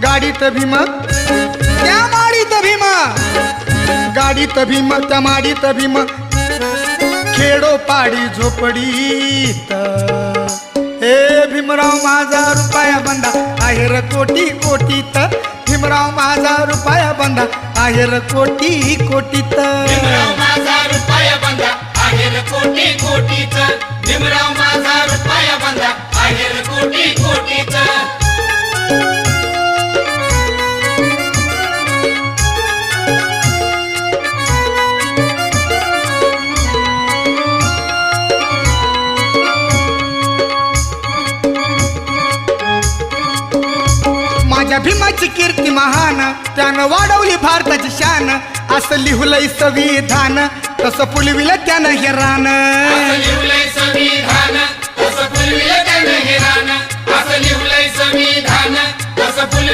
गाडीत भीम त्या माडीत भीम, गाडीत भीम त्या माडीत भीम, खेडो पाडी झोपडीत. हे भीमराव माझा रुपया बंदा आहेर कोटी कोटीत, भीमराव माझा रुपया बंदा आहेर कोटी कोटीत. भीमराव माझा रुपया बंदा आहेर कोटी कोटीच, भीमराव माझा रुपया बंदा आहेर कोटी कोटीच. माझ्या भीमाची कीर्ती महान, त्यानं वाढवली भारताची शान. असं लिहुलंय संविधान, तसं फुलविलं त्यानं हे रान. असं लिहुलंय संविधान, तसं फुलविलं त्यानं हे रान. असं लिहुलंय संविधान, तसं फुलविलं